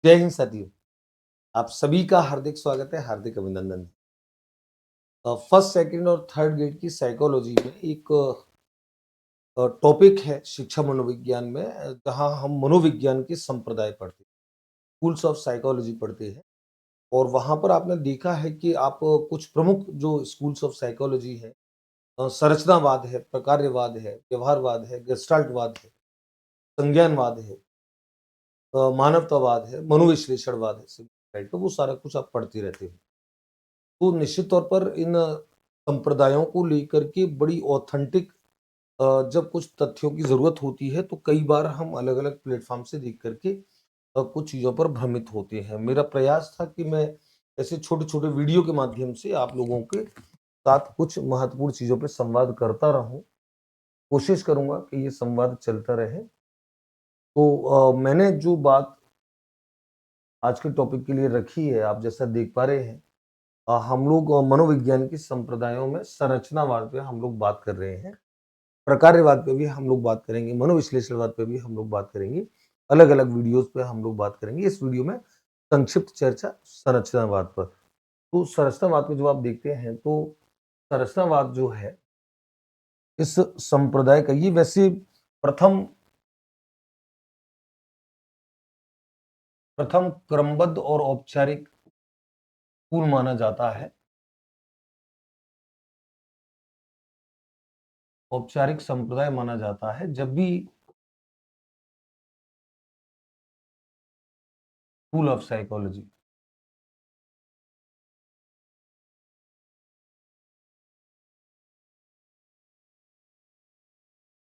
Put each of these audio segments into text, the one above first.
जय हिंद साथियों। आप सभी का हार्दिक स्वागत है, हार्दिक अभिनंदन। फर्स्ट, सेकंड और थर्ड ग्रेड की साइकोलॉजी में एक टॉपिक है शिक्षा मनोविज्ञान में, जहाँ हम मनोविज्ञान के संप्रदाय पढ़ते हैं, स्कूल्स ऑफ साइकोलॉजी पढ़ते हैं। और वहाँ पर आपने देखा है कि आप कुछ प्रमुख जो स्कूल्स ऑफ साइकोलॉजी है, संरचनावाद है, प्रकार्यवाद है, व्यवहारवाद है, गेस्टाल्टवाद है, संज्ञानवाद है, मानवतावाद है, मनोविश्लेषणवाद है, राइट? तो वो सारा कुछ आप पढ़ते रहते हो। तो निश्चित तौर पर इन संप्रदायों को लेकर के बड़ी ऑथेंटिक जब कुछ तथ्यों की ज़रूरत होती है, तो कई बार हम अलग-अलग प्लेटफ़ॉर्म से देख कर के कुछ चीज़ों पर भ्रमित होते हैं। मेरा प्रयास था कि मैं ऐसे छोटे-छोटे वीडियो के माध्यम से आप लोगों के साथ कुछ महत्वपूर्ण चीज़ों पे संवाद करता रहूँ। कोशिश करूँगा कि ये संवाद चलता रहे। तो मैंने जो बात आज के टॉपिक के लिए रखी है, आप जैसा देख पा रहे हैं, हम लोग मनोविज्ञान की संप्रदायों में संरचनावाद पे हम लोग बात कर रहे हैं। प्रकार्यवाद पे भी हम लोग बात करेंगे, मनोविश्लेषणवाद पे भी हम लोग बात करेंगे, अलग-अलग वीडियोज़ पे हम लोग बात करेंगे। इस वीडियो में संक्षिप्त चर्चा संरचनावाद पर। तो संरचनावाद को जब आप देखते हैं, तो संरचनावाद जो है, इस संप्रदाय का ये वैसे प्रथम प्रथम क्रमबद्ध और औपचारिक स्कूल माना जाता है। औपचारिक संप्रदाय माना जाता है जब भी स्कूल ऑफ साइकोलॉजी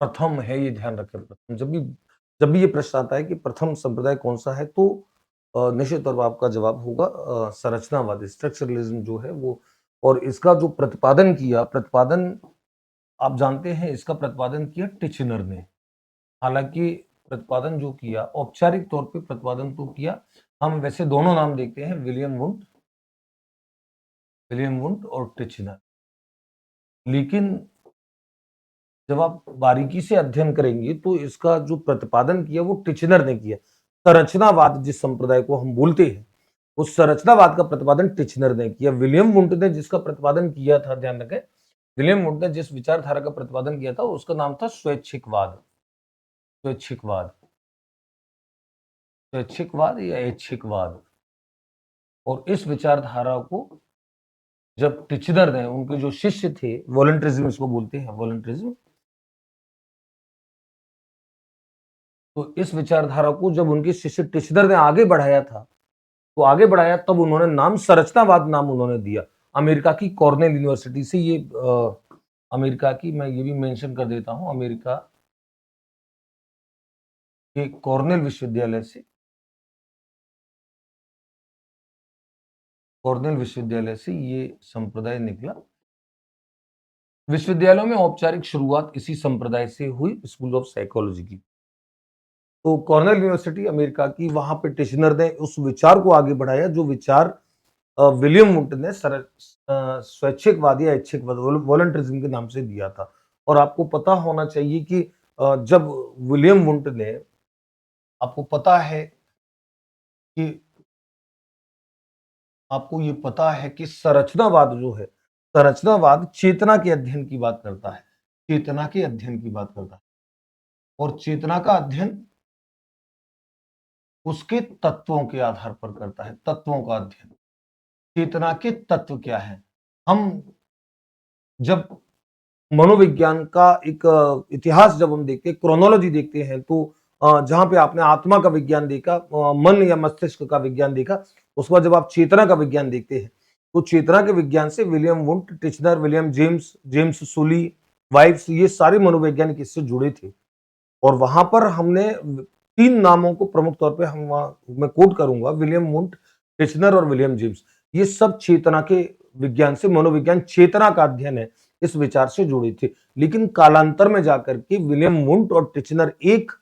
प्रथम है, ये ध्यान रखें। प्रथम जब भी ये प्रश्न आता है कि प्रथम संप्रदाय कौन-सा है, तो निश्चित तौर पर आपका जवाब होगा संरचनावादी, स्ट्रक्चरलिज्म जो है वो। और इसका जो प्रतिपादन आप जानते हैं, इसका प्रतिपादन किया टिचनर ने। हालाँकि प्रतिपादन जो किया, औपचारिक तौर पे प्रतिपादन तो किया, हम वैसे दोनों नाम देखते हैं, विलियम वुंड और टिचनर। लेकिन जब आप बारीकी से अध्ययन करेंगे, तो इसका जो प्रतिपादन किया वो टिचनर ने किया। संरचनावाद जिस संप्रदाय को हम बोलते हैं, उस संरचनावाद का प्रतिपादन टिचनर ने किया। विलियम वुंट ने जिसका प्रतिपादन किया था, ध्यान रखें, विलियम वुंट ने जिस विचारधारा का प्रतिपादन किया था, उसका नाम था स्वैच्छिकवाद। स्वैच्छिकवाद, स्वैच्छिकवाद या ऐच्छिकवाद। और इस विचारधारा को जब टिचनर ने, उनके जो शिष्य थे, वॉलंटरिज्म इसको बोलते हैं, वॉलंटरिज्म। तो इस विचारधारा को जब उनके शिष्य टिचनर ने आगे बढ़ाया था, तो आगे बढ़ाया तब उन्होंने नाम संरचनावाद नाम उन्होंने दिया। अमेरिका की कॉर्नेल यूनिवर्सिटी से ये अमेरिका की, मैं ये भी मेंशन कर देता हूँ, अमेरिका के कॉर्नेल विश्वविद्यालय से ये संप्रदाय निकला। विश्वविद्यालयों में औपचारिक शुरुआत इसी संप्रदाय से हुई, स्कूल ऑफ साइकोलॉजी की। तो कॉर्नेल यूनिवर्सिटी अमेरिका की, वहां पे टिचनर ने उस विचार को आगे बढ़ाया, जो विचार विलियम वुंट ने स्वैच्छिकवाद या ऐच्छिकवाद, वॉलंटरिज्म के नाम से दिया था। और आपको पता होना चाहिए कि जब विलियम वुंट ने, आपको पता है कि आपको ये पता है कि संरचनावाद जो है, संरचनावाद चेतना के अध्ययन की बात करता है। चेतना के अध्ययन की बात करता है। और चेतना का अध्ययन उसके तत्वों के आधार पर करता है, तत्वों का अध्ययन। चेतना के तत्व क्या है? हम जब मनोविज्ञान का एक इतिहास जब हम देखते हैं, क्रोनोलॉजी देखते हैं, तो जहाँ पे आपने आत्मा का विज्ञान देखा, मन या मस्तिष्क का विज्ञान देखा, उसके बाद जब आप चेतना का विज्ञान देखते हैं, तो चेतना के विज्ञान से William Wundt, Titchener, William James, James Sully, वाइब्स, ये सारे मनोवैज्ञानिक इससे जुड़े थे। और वहां पर हमने 3 नामों को प्रमुख तौर पे मैं कोट करूंगा, विलियम वुंट, टिचनर और विलियम जेम्स। ये सब चेतना के विज्ञान से, मनोविज्ञान चेतना का अध्ययन है, इस विचार से जुड़े थे। लेकिन कालांतर में जाकर के विलियम वुंट और टिचनर एक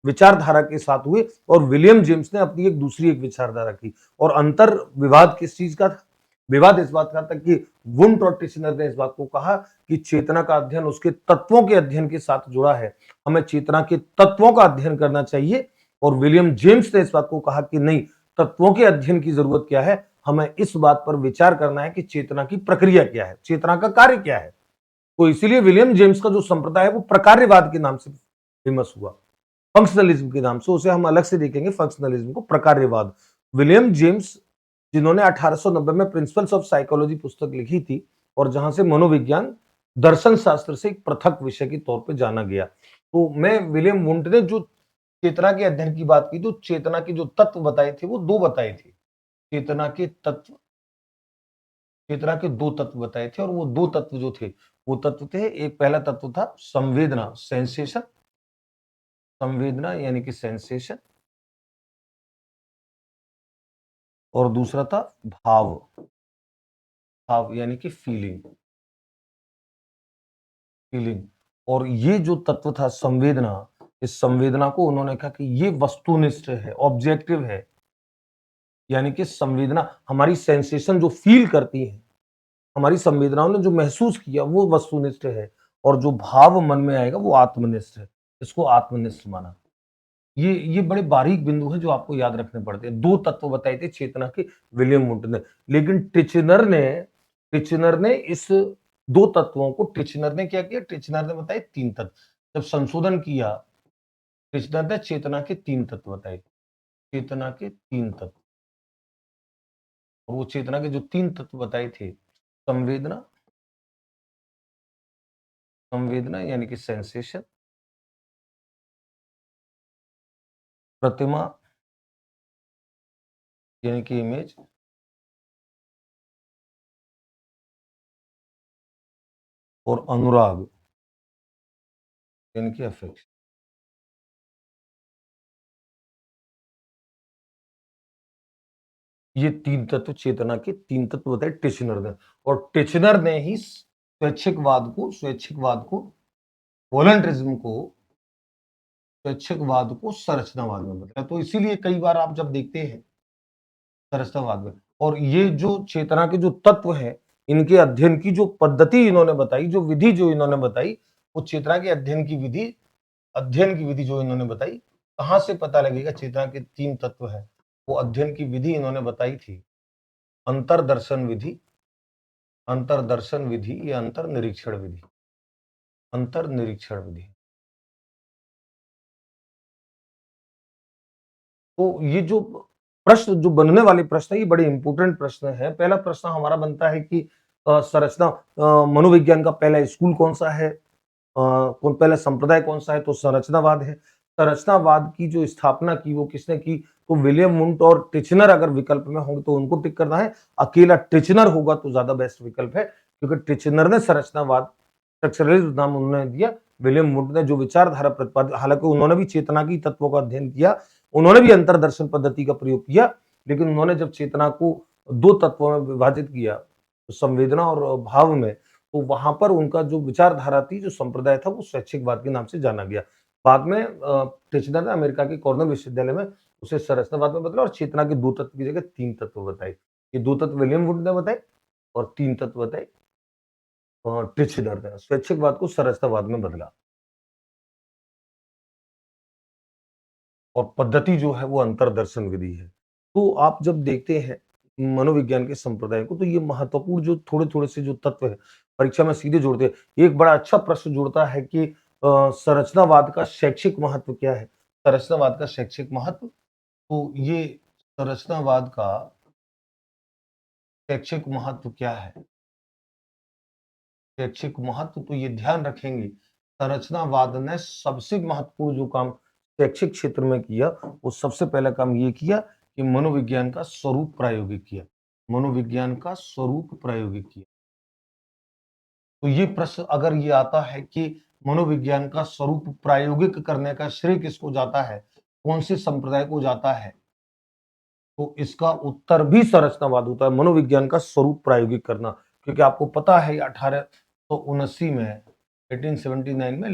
विचारधारा के साथ हुए, और विलियम जेम्स ने अपनी एक विचारधारा की। और अंतर विवाद किस चीज का था? विवाद इस बात का था कि वुंट और टिचनर ने इस बात को कहा कि चेतना का अध्ययन उसके तत्वों के अध्ययन के साथ जुड़ा है, हमें चेतना के तत्वों का अध्ययन करना चाहिए। और विलियम जेम्स ने इस बात को कहा कि नहीं, तत्वों के अध्ययन की जरूरत क्या है, हमें इस बात पर विचार करना है कि चेतना की प्रक्रिया क्या है, चेतना का कार्य क्या है। तो इसीलिए विलियम जेम्स का जो संप्रदाय है वो प्रकार्यवाद के नाम से फेमस हुआ, फंक्शनलिज्म के नाम से। उसे हम अलग से देखेंगे, फंक्शनलिज्म को, प्रकार्यवाद। विलियम जेम्स, जिन्होंने 1890 में प्रिंसिपल्स ऑफ साइकोलॉजी पुस्तक लिखी थी, और जहां से मनोविज्ञान दर्शन शास्त्र से एक पृथक विषय के तौर पे जाना गया। तो मैं विलियम वुंट ने जो चेतना के अध्ययन की बात की, तो चेतना के जो तत्व बताए थे वो दो बताए थे। चेतना के तत्व, चेतना के दो तत्व बताए थे, और वो दो तत्व जो थे, वो तत्व थे, एक पहला तत्व था संवेदना, सेंसेशन, संवेदना यानी कि सेंसेशन, और दूसरा था भाव, भाव यानी कि फीलिंग, फीलिंग। और ये जो तत्व था संवेदना, इस संवेदना को उन्होंने कहा कि ये वस्तुनिष्ठ है, ऑब्जेक्टिव है। यानी कि संवेदना, हमारी सेंसेशन जो फील करती है, हमारी संवेदनाओं ने जो महसूस किया, वो वस्तुनिष्ठ है, और जो भाव मन में आएगा वो आत्मनिष्ठ है। इसको आत्मनिष्ठ माना। ये बड़े बारीक बिंदु हैं जो आपको याद रखने पड़ते हैं। दो तत्व बताए थे चेतना के विलियम वुंट ने, लेकिन टिचनर ने इस दो तत्वों को, टिचनर ने क्या किया, टिचनर ने बताए तीन तत्व। जब संशोधन किया, टिचनर ने चेतना के तीन तत्व बताए, चेतना के तीन तत्व। और वो चेतना के जो तीन तत्व बताए थे, संवेदना, संवेदना यानी कि सेंसेशन, प्रतिमा यानी कि इमेज, और अनुराग यानी कि अफेक्शन। ये तीन तत्व, चेतना के तीन तत्व बताए टिचनर ने। और टिचनर ने ही स्वैच्छिकवाद को, वॉलंटरिज्म को, स्वैच्छिकवाद को संरचनावाद में बदला। तो इसीलिए कई बार आप जब देखते हैं संरचनावाद में, और ये जो चेतना के जो तत्व हैं, इनके अध्ययन की जो पद्धति इन्होंने बताई, जो विधि जो इन्होंने बताई, वो चेतना के अध्ययन की विधि जो इन्होंने बताई, कहां से पता लगेगा चेतना के तीन तत्व है, वो अध्ययन की विधि इन्होंने बताई थी अंतरदर्शन विधि, अंतरदर्शन विधि या अंतर्निरीक्षण विधि, अंतर्निरीक्षण विधि। तो ये जो प्रश्न जो बनने वाले प्रश्न है, ये बड़े इंपॉर्टेंट प्रश्न है। पहला प्रश्न हमारा बनता है कि संरचना, मनोविज्ञान का पहला स्कूल कौन सा है, कौन पहला संप्रदाय कौन सा है, तो संरचनावाद है। संरचनावाद की जो स्थापना की वो किसने की, तो विलियम वुंट और टिचनर अगर विकल्प में होंगे तो उनको टिक करना है। अकेला टिचनर होगा तो ज्यादा बेस्ट विकल्प है, क्योंकि टिचनर ने संरचनावाद, स्ट्रक्चरलिज्म नाम उन्होंने दिया। विलियम वुंट ने जो विचारधारा प्रतिपादित, हालांकि उन्होंने भी चेतना की तत्वों का अध्ययन किया, उन्होंने भी अंतरदर्शन पद्धति का प्रयोग किया, लेकिन उन्होंने जब चेतना को दो तत्वों में विभाजित किया, तो संवेदना और भाव में, तो वहां पर उनका जो विचारधारा थी, जो संप्रदाय था, वो स्वैच्छिकवाद के नाम से जाना गया। बाद में टिचनर ने अमेरिका के कॉर्नेल विश्वविद्यालय में उसे संरचनावाद में बदला, और चेतना के दो तत्व की जगह तीन तत्व बताए। ये दो तत्व विलियम वुड ने बताए, और तीन तत्व बताए टिचनर ने। स्वैच्छिकवाद को संरचनावाद में बदला, और पद्धति जो है वो अंतरदर्शन विधि है। तो आप जब देखते हैं मनोविज्ञान के संप्रदाय को, तो ये महत्वपूर्ण जो थोड़े-थोड़े से जो तत्व है, परीक्षा में सीधे जोड़ते हैं। एक बड़ा अच्छा प्रश्न जुड़ता है कि संरचनावाद का शैक्षिक महत्व क्या है? संरचनावाद का शैक्षिक महत्व, तो ये संरचनावाद का शैक्षिक महत्व क्या है? शैक्षिक महत्व, तो ये ध्यान रखेंगे, संरचनावाद ने सबसे महत्वपूर्ण जो काम शैक्षिक क्षेत्र में किया, वो सबसे पहला काम ये किया कि मनोविज्ञान का स्वरूप प्रायोगिक किया, मनोविज्ञान का स्वरूप प्रायोगिक किया। तो ये प्रश्न अगर ये आता है कि मनोविज्ञान का स्वरूप प्रायोगिक करने का श्रेय किसको जाता है, कौन से संप्रदाय को जाता है, तो इसका उत्तर भी संरचनावाद होता है, मनोविज्ञान का स्वरूप प्रायोगिक करना। क्योंकि आपको पता है 1879 में, 1879 में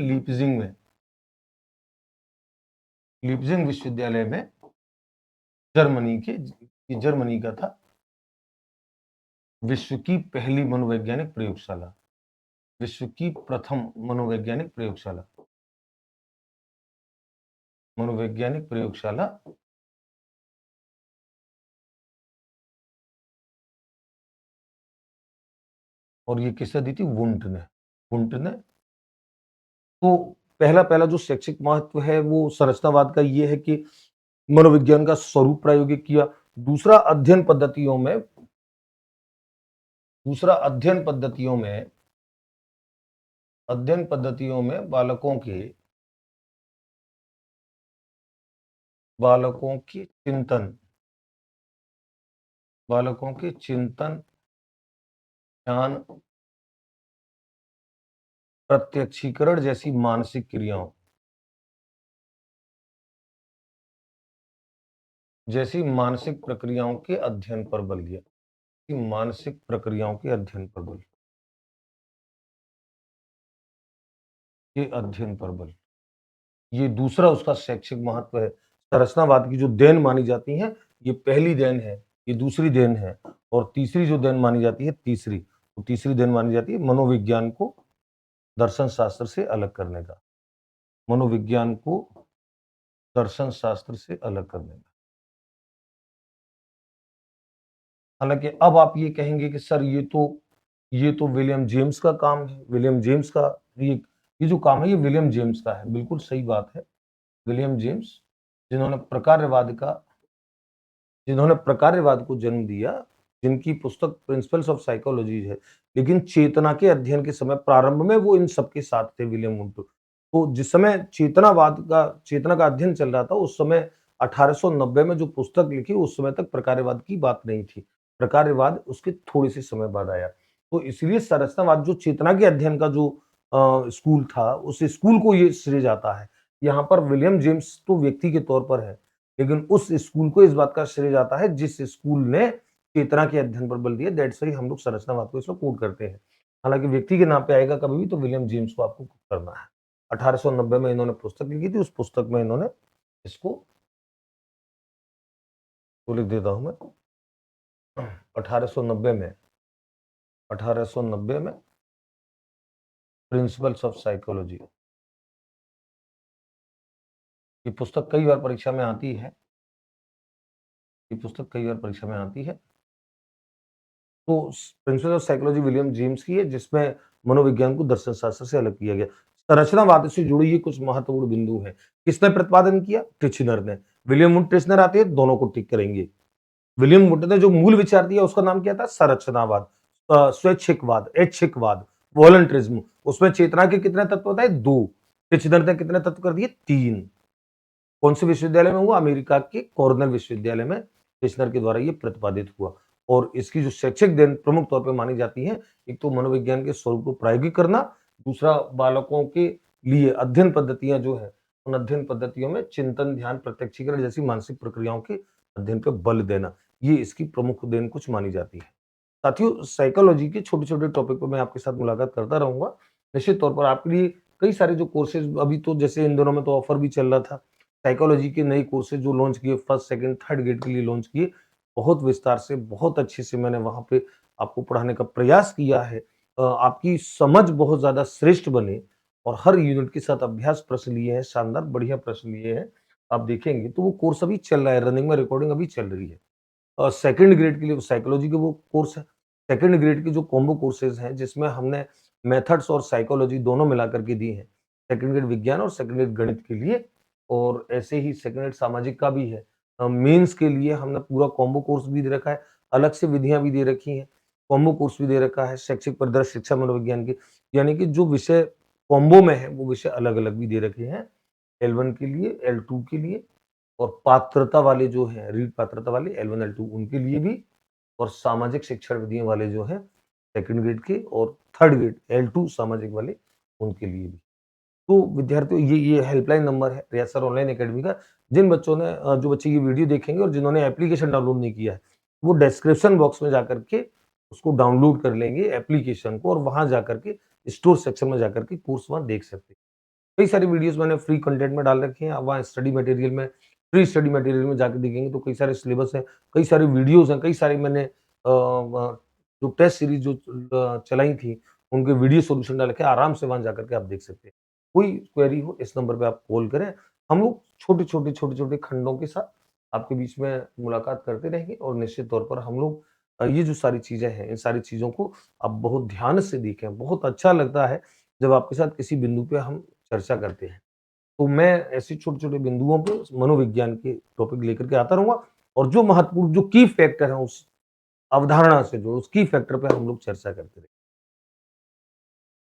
लीप्जिंग विश्वविद्यालय में, जर्मनी का था, विश्व की पहली मनोवैज्ञानिक प्रयोगशाला, विश्व की प्रथम मनोवैज्ञानिक प्रयोगशाला, मनोवैज्ञानिक प्रयोगशाला और ये किसने दी थी? वुंट ने। वुंट ने। तो पहला जो शैक्षिक महत्व है वो संरचनावाद का ये है कि मनोविज्ञान का स्वरूप प्रायोगिक किया। दूसरा अध्ययन पद्धतियों में दूसरा अध्ययन पद्धतियों में बालकों के चिंतन, ज्ञान, प्रत्यक्षीकरण जैसी मानसिक प्रक्रियाओं के अध्ययन पर बल दिया। कि मानसिक प्रक्रियाओं के अध्ययन पर बल के अध्ययन पर बल ये दूसरा उसका शैक्षिक महत्व है। संरचनावाद की जो देन मानी जाती है, ये पहली देन है, ये दूसरी देन है, और तीसरी जो देन मानी जाती है, तीसरी देन मानी जाती है मनोविज्ञान को दर्शन शास्त्र से अलग करने का। मनोविज्ञान को दर्शन शास्त्र से अलग करने का। हालांकि अब आप ये कहेंगे कि सर ये तो विलियम जेम्स का काम है। विलियम जेम्स का ये जो काम है ये विलियम जेम्स का है। बिल्कुल सही बात है। विलियम जेम्स जिन्होंने प्रकार्यवाद को जन्म दिया, जिनकी पुस्तक प्रिंसिपल्स ऑफ साइकोलॉजी है, लेकिन चेतना के अध्ययन के समय प्रारंभ में वो इन सबके साथ थे, विलियम वुंट। तो जिस समय चेतना का अध्ययन चल रहा था, उस समय 1890 में जो पुस्तक लिखी, उस समय तक प्रकार्यवाद की बात नहीं थी। प्रकार्यवाद उसके थोड़े से समय बाद आया। तो इसलिए संरचनावाद जो चेतना के अध्ययन का जो स्कूल था, उस स्कूल को ये श्रेय जाता है। यहाँ पर विलियम जेम्स तो व्यक्ति के तौर पर है, लेकिन उस स्कूल को इस बात का श्रेय जाता है जिस स्कूल ने चेतना के अध्ययन पर बल दिया। दैट्स व्हाई हम लोग संरचनावाद को इसमें कोट करते हैं। हालांकि व्यक्ति के नाम पे आएगा कभी भी तो विलियम जेम्स को आपको करना है। 1890 में इन्होंने पुस्तक लिखी थी। उस पुस्तक में इन्होंने इसको तो लिख देता हूं मैं 1890 में प्रिंसिपल्स ऑफ साइकोलॉजी। ये पुस्तक कई बार परीक्षा में आती है। तो principle of psychology William James की है, जिसमें मनोविज्ञान को दर्शन शास्त्र से अलग किया गया। संरचनावाद से जुड़ी ये कुछ महत्वपूर्ण बिंदु है। किसने प्रतिपादन किया? टिचनर ने। विलियम वुड टिचनर आते हैं, दोनों को टिक करेंगे। विलियम वुड ने जो मूल विचार दिया उसका नाम क्या था? संरचनावाद, स्वैच्छिकवाद, ऐच्छिकवाद, वॉलंटरिज्म। उसमें चेतना के कितने तत्व बताए? 2। टिचनर ने कितने तत्व कर दिए? 3। कौन से विश्वविद्यालय में हुआ? अमेरिका के कॉर्नेल विश्वविद्यालय में टिचनर के द्वारा ये प्रतिपादित हुआ। और इसकी जो शैक्षिक देन प्रमुख तौर पे मानी जाती है, एक तो मनोविज्ञान के स्वरूप को प्रायोगिक करना, दूसरा बालकों के लिए अध्ययन पद्धतियां जो है, उन अध्ययन पद्धतियों में चिंतन, ध्यान, प्रत्यक्षीकरण जैसी मानसिक प्रक्रियाओं के अध्ययन पे बल देना, ये इसकी प्रमुख देन कुछ मानी जाती है। साथियों, साइकोलॉजी के छोटे-छोटे टॉपिक पे मैं आपके साथ मुलाकात करता रहूंगा। निश्चित तौर पर आपके लिए कई सारे जो कोर्सेज अभी तो जैसे इन दिनों में तो ऑफर भी चल रहा था, साइकोलॉजी के नए कोर्सेज जो लॉन्च किए, फर्स्ट, सेकंड, थर्ड ग्रेड के लिए लॉन्च किए, बहुत विस्तार से, बहुत अच्छे से मैंने वहाँ पे आपको पढ़ाने का प्रयास किया है। आपकी समझ बहुत ज़्यादा श्रेष्ठ बने, और हर यूनिट के साथ अभ्यास प्रश्न लिए हैं, शानदार बढ़िया प्रश्न लिए हैं। आप देखेंगे तो वो कोर्स अभी चल रहा है, रनिंग में, रिकॉर्डिंग अभी चल रही है। सेकंड ग्रेड के लिए साइकोलॉजी के वो कोर्स है। सेकंड ग्रेड के जो कॉम्बो कोर्सेज हैं, जिसमें हमने मेथड्स और साइकोलॉजी दोनों मिला करके दी हैं। सेकंड ग्रेड विज्ञान और सेकंड ग्रेड गणित के लिए, और ऐसे ही सेकंड ग्रेड सामाजिक का भी है। मेंस के लिए हमने पूरा कॉम्बो कोर्स भी दे रखा है, अलग से विधियां भी दे रखी हैं, कॉम्बो कोर्स भी दे रखा है, शैक्षिक परिदृश्य शिक्षा मनोविज्ञान की, यानी कि जो विषय कॉम्बो में है वो विषय अलग अलग भी दे रखे हैं। L1 के लिए, L2 के लिए, और पात्रता वाले जो हैं, रीट पात्रता वाले L1 L2 उनके लिए भी, और सामाजिक शिक्षण विधियों वाले जो हैं सेकंड ग्रेड के, और थर्ड ग्रेड L2 सामाजिक वाले उनके लिए भी। तो विद्यार्थियों, ये हेल्पलाइन नंबर है रियासत सर ऑनलाइन एकेडमी का। जिन बच्चों ने जो बच्चे ये वीडियो देखेंगे और जिन्होंने एप्लीकेशन डाउनलोड नहीं किया है, वो डिस्क्रिप्शन बॉक्स में जाकर के उसको डाउनलोड कर लेंगे एप्लीकेशन को, और वहां जाकर के स्टोर सेक्शन में जाकर के कोर्स वहां देख सकते हैं। कई सारी वीडियोस मैंने फ्री कंटेंट में डाल रखी हैं। आप वहाँ स्टडी मटेरियल में, फ्री स्टडी मटेरियल में जाके देखेंगे तो कई सारे सिलेबस हैं, कई सारी वीडियोस हैं, कई सारी मैंने जो टेस्ट सीरीज जो चलाई थी, उनके वीडियो सॉल्यूशन डाल के आराम से वहाँ जाकर के आप देख सकते हैं। कोई क्वेरी हो इस नंबर पे आप कॉल करें। हम लोग छोटे-छोटे खंडों के साथ आपके बीच में मुलाकात करते रहेंगे, और निश्चित तौर पर हम लोग ये जो सारी चीज़ें हैं, इन सारी चीज़ों को आप बहुत ध्यान से देखें। बहुत अच्छा लगता है जब आपके साथ किसी बिंदु पे हम चर्चा करते हैं। तो मैं ऐसे छोटे-छोटे बिंदुओं पे मनोविज्ञान के टॉपिक लेकर के आता रहूँगा और जो महत्वपूर्ण जो की फैक्टर हैं उस अवधारणा से जो उस की फैक्टर पे हम लोग चर्चा करते रहें।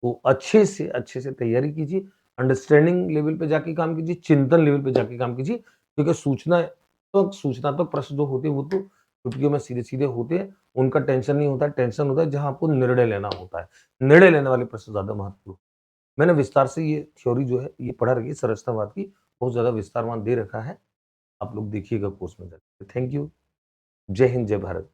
तो अच्छे से तैयारी कीजिए, अंडरस्टैंडिंग लेवल पे जाके काम कीजिए, चिंतन लेवल पे जाके काम कीजिए, क्योंकि सूचनात्मक प्रश्न जो होते हैं वो तो चुटकियों में सीधे-सीधे होते हैं, उनका टेंशन नहीं होता है, टेंशन होता है जहाँ आपको निर्णय लेना होता है। निर्णय लेने वाले प्रश्न ज़्यादा महत्वपूर्ण। मैंने विस्तार से ये थ्योरी जो है ये पढ़ा रखी है संरचनावाद की, बहुत ज़्यादा विस्तारवान दे रखा है। आप लोग देखिएगा कोर्स में जाके। Thank you. जय हिंद, जय भारत।